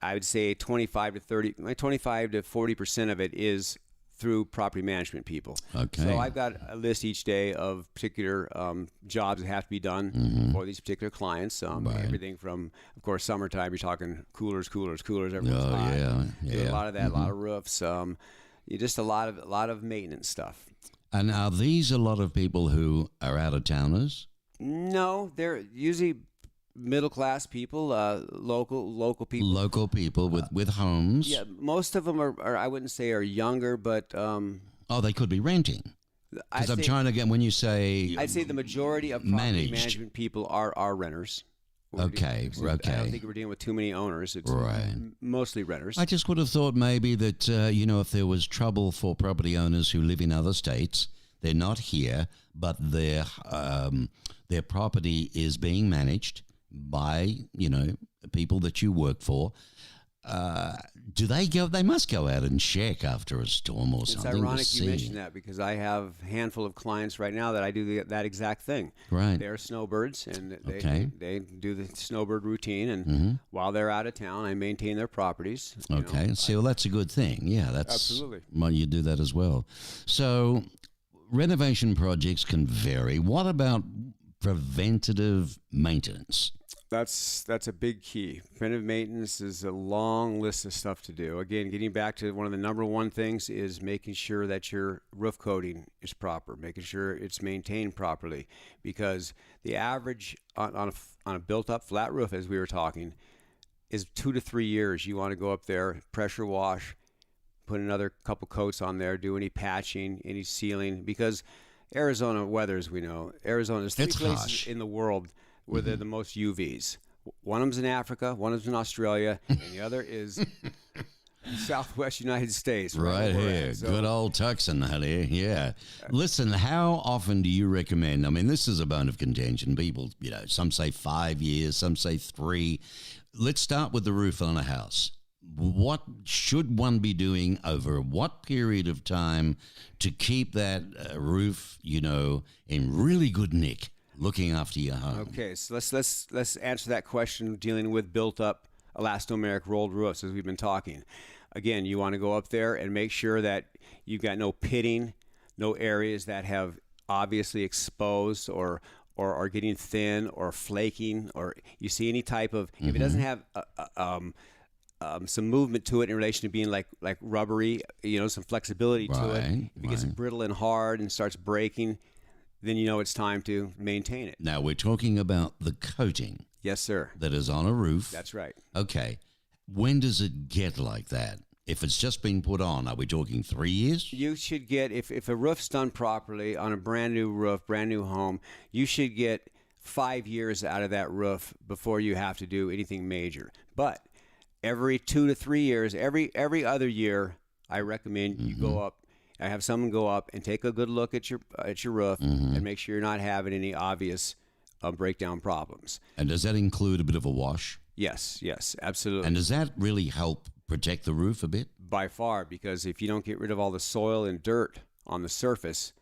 I would say 25 to 40% of it is through property management people. Okay. So I've got a list each day of particular jobs that have to be done for these particular clients. Right. Everything from, of course, summertime, you're talking coolers. Everyone's hot. Yeah. A lot of that, a lot of roofs. Just a lot of maintenance stuff. And are these a lot of people who are out-of-towners? No, they're usually middle-class people, local people. Local people with homes? Yeah, most of them are I wouldn't say are younger, but... they could be renting. Because I'm trying to get, when you say... I'd say the majority of property management people are renters. Okay. I don't think we're dealing with too many owners. It's mostly renters. I just would have thought maybe that, if there was trouble for property owners who live in other states, they're not here, but their property is being managed by, people that you work for. Do they go? They must go out and check after a storm or something. It's ironic you mention that, because I have a handful of clients right now that I do that exact thing. Right. They're snowbirds, and they do the snowbird routine, and while they're out of town, I maintain their properties. Okay. See, well, that's a good thing. Yeah, that's absolutely. Well, you do that as well. So renovation projects can vary. What about preventative maintenance? That's a big key. Preventive maintenance is a long list of stuff to do. Again, getting back to one of the number one things is making sure that your roof coating is proper, making sure it's maintained properly, because the average on a built-up flat roof, as we were talking, is 2 to 3 years. You want to go up there, pressure wash, put another couple coats on there, do any patching, any sealing, because Arizona weather, as we know, there's 3 places in the world where they're the most UVs. One of them's in Africa, one of them's in Australia, and the other is Southwest United States. Right here. So, good old Tucson, honey. Yeah. Listen, how often do you recommend? I mean, this is a bone of contention. People, some say 5 years, some say 3. Let's start with the roof on a house. What should one be doing over what period of time to keep that roof, in really good nick? Looking after your home. Okay, so let's answer that question dealing with built-up elastomeric rolled roofs, as we've been talking. Again, you want to go up there and make sure that you've got no pitting, no areas that have obviously exposed or are getting thin or flaking, or you see any type of, if it doesn't have some movement to it in relation to being like rubbery, some flexibility to it. If it gets brittle and hard and starts breaking, then it's time to maintain it. Now, we're talking about the coating. Yes, sir. That is on a roof. That's right. Okay. When does it get like that? If it's just been put on, are we talking 3 years? You should get, if a roof's done properly on a brand new roof, brand new home, you should get 5 years out of that roof before you have to do anything major. But every 2 to 3 years, every other year, I recommend you go up. I have someone go up and take a good look at your roof and make sure you're not having any obvious breakdown problems. And does that include a bit of a wash? Yes, absolutely. And does that really help protect the roof a bit? By far, because if you don't get rid of all the soil and dirt on the surface,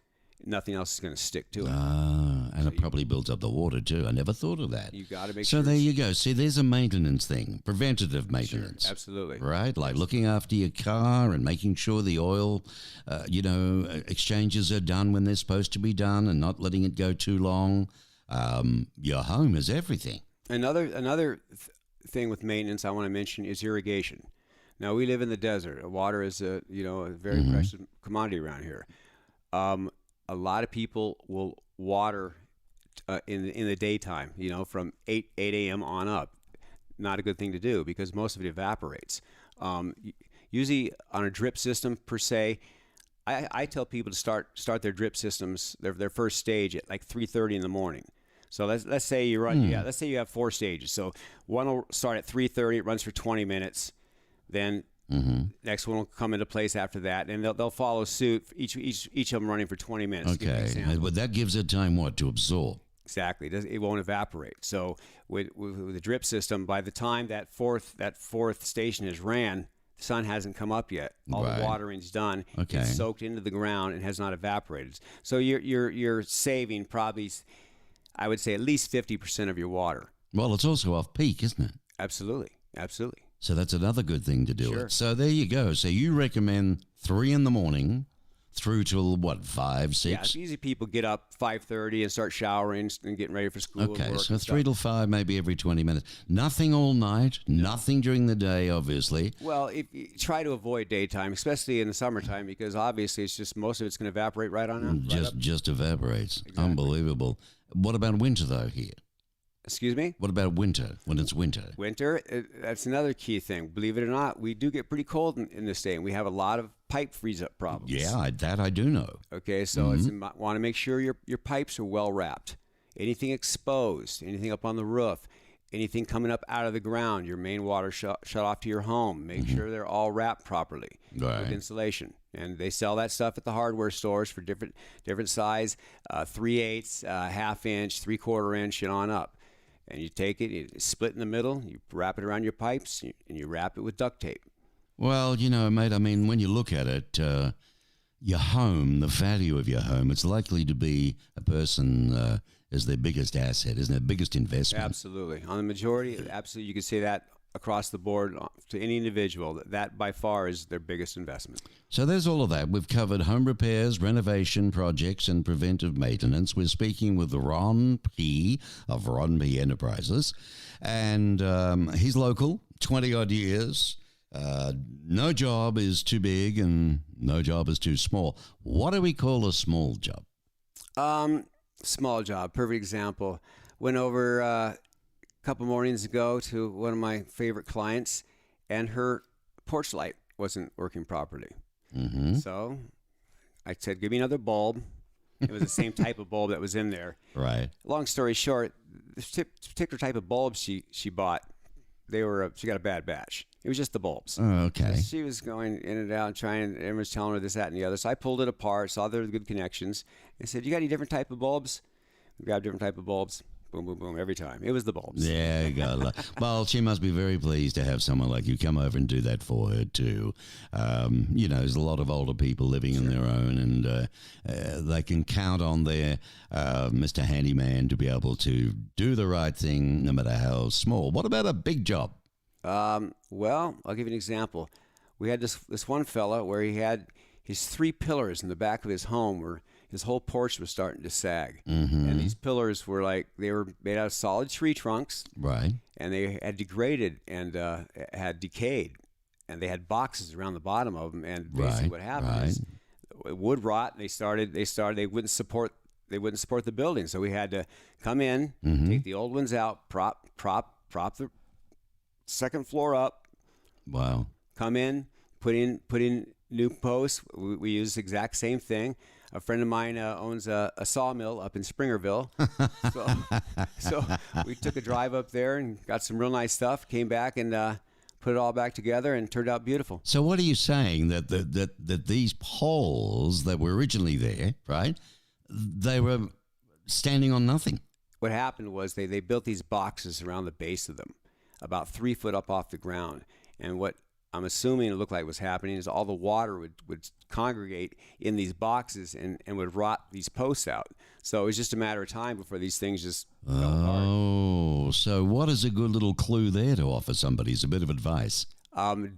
nothing else is going to stick to it. And it probably builds up the water too. I never thought of that. You got to make sure. So there you go. See, there's a maintenance thing, preventative maintenance. Sure, absolutely. Right? Like looking after your car and making sure the oil, exchanges are done when they're supposed to be done and not letting it go too long. Your home is everything. Another thing with maintenance I want to mention is irrigation. Now, we live in the desert. Water is a very precious commodity around here. A lot of people will water in the daytime, from 8 a.m. on up. Not a good thing to do because most of it evaporates. Usually on a drip system per se, I tell people to start their drip systems, their first stage at like 3:30 in the morning. So let's say you run, let's say you have 4 stages. So one will start at 3:30, it runs for 20 minutes. Then next one will come into place after that, and they'll follow suit. Each of them running for 20 minutes. Okay, but that gives it time to absorb. Exactly, it won't evaporate. So with the drip system, by the time that fourth station is ran, the sun hasn't come up yet. All the watering's done. Okay. It's soaked into the ground and has not evaporated. So you're saving probably, I would say, at least 50% of your water. Well, it's also off peak, isn't it? Absolutely. So that's another good thing to do Sure. it. So there you go. So you recommend 3 in the morning through till what, 5, 6? Yeah, it's easy. People get up 5:30 and start showering and getting ready for school. Okay, and work so and 3 till 5, maybe every 20 minutes. Nothing all night, nothing during the day, obviously. Well, if you try to avoid daytime, especially in the summertime, because obviously it's just most of it's going to evaporate right on out. Just evaporates. Exactly. Unbelievable. What about winter, though, here? Excuse me? What about winter, when it's winter? Winter, that's another key thing. Believe it or not, we do get pretty cold in this state, and we have a lot of pipe freeze-up problems. Yeah, that I do know. Okay, so want to make sure your pipes are well wrapped. Anything exposed, anything up on the roof, anything coming up out of the ground, your main water shut off to your home. Make sure they're all wrapped properly with insulation. And they sell that stuff at the hardware stores for different size, 3/8, ½ inch, 3/4 inch, and on up. And you take it, you split in the middle, you wrap it around your pipes, and you wrap it with duct tape. Well, mate, I mean, when you look at it, your home, the value of your home, it's likely to be a person is their biggest asset, isn't it? Biggest investment. Absolutely. On the majority, absolutely, you could say that across the board to any individual. That by far is their biggest investment. So there's all of that. We've covered home repairs, renovation projects, and preventive maintenance. We're speaking with Ron P. of Ron P. Enterprises. And he's local, 20-odd years. No job is too big and no job is too small. What do we call a small job? Small job, perfect example. Went over a couple mornings ago to one of my favorite clients, and her porch light wasn't working properly. So I said, give me another bulb. It was the same type of bulb that was in there. Right. Long story short, this particular type of bulb she bought, she got a bad batch. It was just the bulbs. Oh, okay. So she was going in and out and trying, everyone's telling her this, that, and the other. So I pulled it apart, saw there were good connections, and said, you got any different type of bulbs? We grabbed different type of bulbs. Boom, boom, boom, every time. It was the bulbs. Yeah, you got well, she must be very pleased to have someone like you come over and do that for her, too. There's a lot of older people living on their own, and they can count on their Mr. Handyman to be able to do the right thing, no matter how small. What about a big job? Well, I'll give you an example. We had this one fella where he had his 3 pillars in the back of his home where his whole porch was starting to sag. And these pillars were they were made out of solid tree trunks. Right. And they had degraded and had decayed. And they had boxes around the bottom of them. And basically what happened is wood rot. They wouldn't support the building. So we had to come in, take the old ones out, prop the second floor up. Wow. Come in, put in new posts. We use the exact same thing. A friend of mine owns a sawmill up in Springerville. So we took a drive up there and got some real nice stuff, came back and put it all back together and turned out beautiful. So what are you saying, that these poles that were originally there, right, they were standing on nothing? What happened was they built these boxes around the base of them, about 3 foot up off the ground. And what I'm assuming it looked like was happening is all the water would congregate in these boxes and would rot these posts out. So it was just a matter of time before these things just fell apart. Oh, so what is a good little clue there to offer somebody as a bit of advice?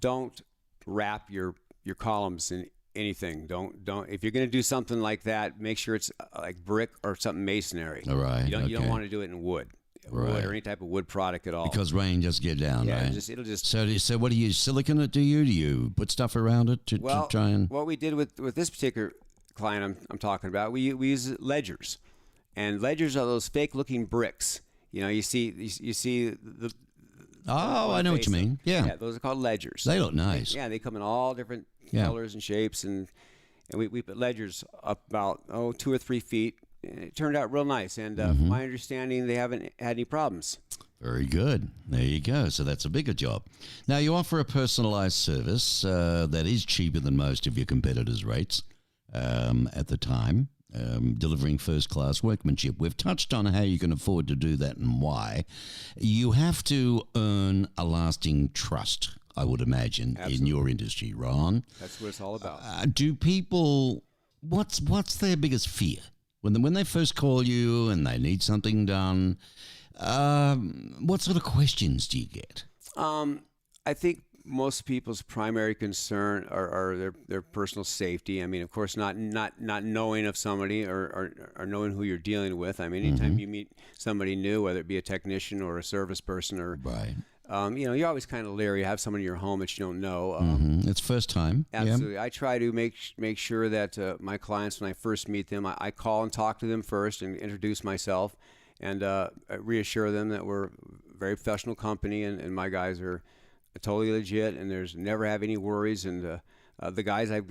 Don't wrap your columns in anything. Don't if you're going to do something like that, make sure it's like brick or something masonry. All right. You don't want to do it in wood. Wood or any type of wood product at all. Because rain just get down, yeah, right? It'll just. So what do you silicone it? Do you put stuff around it to try and? What we did with this particular client I'm talking about, we use ledgers, and ledgers are those fake looking bricks. You see the. Oh, I know what you mean. Yeah, those are called ledgers. They look nice. They come in all different colors and shapes, and and we put ledgers up about 2 or 3 feet. And it turned out real nice, and from my understanding, they haven't had any problems. Very good. There you go. So that's a bigger job. Now, you offer a personalized service that is cheaper than most of your competitors' rates at the time, delivering first-class workmanship. We've touched on how you can afford to do that and why. You have to earn a lasting trust, I would imagine, in your industry, Ron. That's what it's all about. Do people, what's their biggest fear? When they first call you and they need something done, what sort of questions do you get? I think most people's primary concern are their personal safety. I mean, of course, not knowing of somebody or knowing who you're dealing with. I mean, anytime you meet somebody new, whether it be a technician or a service person or right. You're always kind of leery. You have someone in your home that you don't know. It's first time. Absolutely. I try to make sure that my clients, when I first meet them, I call and talk to them first and introduce myself and reassure them that we're a very professional company and my guys are totally legit and there's never have any worries. And the guys I've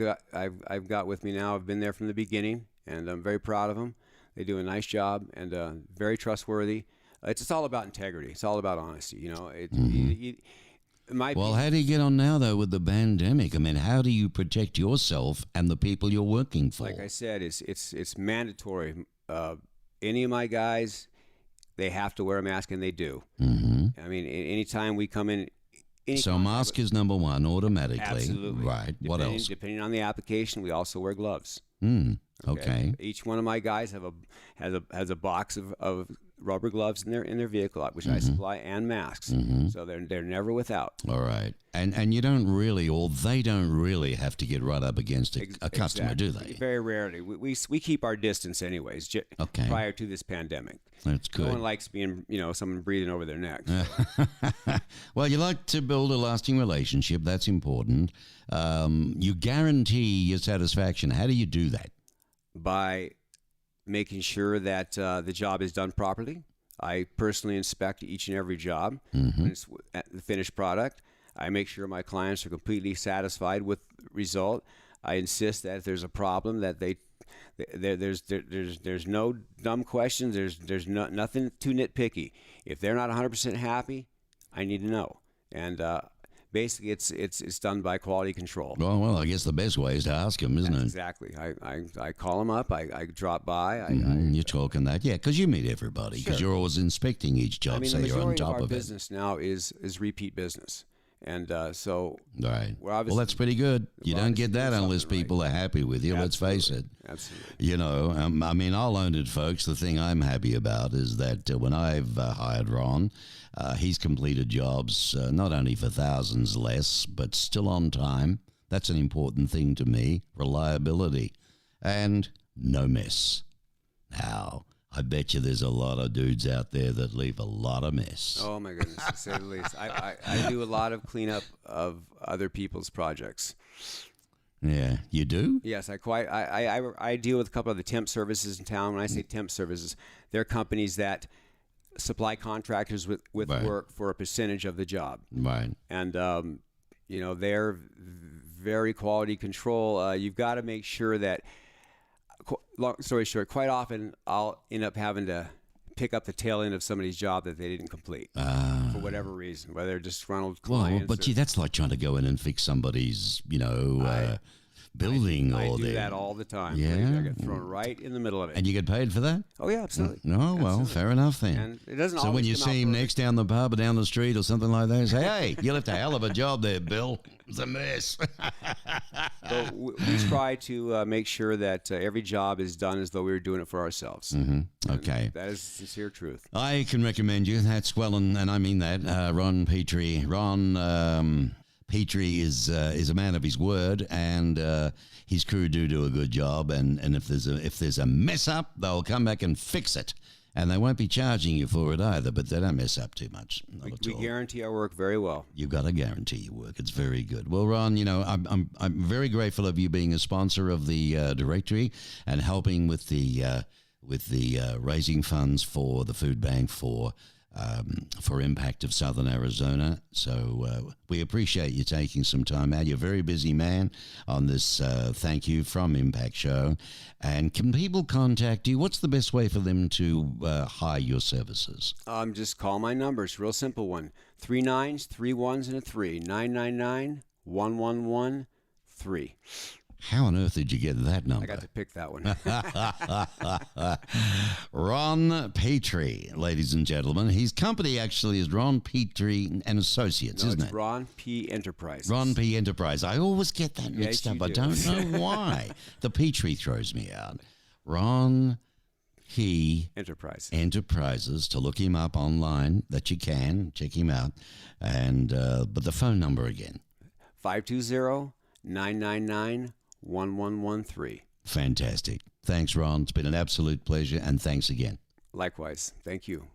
got with me now have been there from the beginning, and I'm very proud of them. They do a nice job and very trustworthy. It's all about integrity. It's all about honesty. How do you get on now, though, with the pandemic? I mean, how do you protect yourself and the people you're working for? Like I said, it's mandatory. Any of my guys, they have to wear a mask, and they do. I mean, anytime we come in. So mask is number one automatically. Absolutely. Right. What else? Depending on the application, we also wear gloves. Okay. Each one of my guys has a box of rubber gloves in their vehicle, which I supply, and masks. So they're never without. All right. And you don't really, or they don't really have to get right up against a customer, do they? Very rarely. We keep our distance anyways. Prior to this pandemic. That's good. No one likes being, someone breathing over their neck. Well, you like to build a lasting relationship. That's important. You guarantee your satisfaction. How do you do that? By making sure that the job is done properly. I personally inspect each and every job when it's the finished product. I make sure my clients are completely satisfied with the result. I insist that if there's a problem, that there's no dumb questions. There's nothing too nitpicky. If they're not 100% happy, I need to know. And basically, it's done by quality control. Well, I guess the best way is to ask them, isn't it? Exactly. I call them up. I drop by. You're talking that, yeah, because you meet everybody, because you're always inspecting each job, so you're on top of it. The majority of our business now is repeat business. And so, right. Well, that's pretty good. You don't get that unless people are happy with you. Absolutely. Let's face it. Absolutely. I mean, I'll own it, folks. The thing I'm happy about is that when I've hired Ron, he's completed jobs not only for thousands less, but still on time. That's an important thing to me. Reliability and no mess. Now, I bet you there's a lot of dudes out there that leave a lot of mess. Oh, my goodness, to say the least. I do a lot of cleanup of other people's projects. Yeah, you do? Yes, I deal with a couple of the temp services in town. When I say temp services, they're companies that supply contractors with right. work for a percentage of the job. Right. And, they're very quality control. You've got to make sure that, long story short, quite often I'll end up having to pick up the tail end of somebody's job that they didn't complete for whatever reason, whether disgruntled clients. But gee, that's like trying to go in and fix somebody's, building. I do that all the time. Yeah. I get thrown right in the middle of it. And you get paid for that? Oh, yeah, absolutely. No, well, Absolutely. fair enough then. And it doesn't So when you see him next down the pub or down the street or something like that, you say, hey, you left a hell of a job there, Bill. It's a mess. So we try to make sure that every job is done as though we were doing it for ourselves. Okay. And that is the sincere truth. I can recommend you. That's well, and I mean that. Ron Petrie. Ron Petrie is a man of his word, and his crew do a good job. And if there's a mess up, they'll come back and fix it. And they won't be charging you for it either, but they don't mess up too much. We guarantee our work very well. You've got to guarantee your work. It's very good. Well, Ron, I'm very grateful of you being a sponsor of the directory and helping with the raising funds for the food bank for for Impact of Southern Arizona. So we appreciate you taking some time out. You're a very busy man on this Thank You from Impact show. And can people contact you? What's the best way for them to hire your services? Just call my numbers. Real simple one. 3 9s, 3 1s, and a 3. 999 111 3. How on earth did you get that number? I got to pick that one. Ron Petrie, ladies and gentlemen. His company actually is Ron Petrie and Associates, isn't it? Ron P. Enterprises. Ron P. Enterprise. I always get that mixed Yes, up. you I do. don't know why. The Petrie throws me out. Ron P. Enterprises. To look him up online, that you can check him out, and but the phone number again. 520-999-1113. Fantastic. Thanks, Ron. It's been an absolute pleasure, and thanks again. Likewise. Thank you.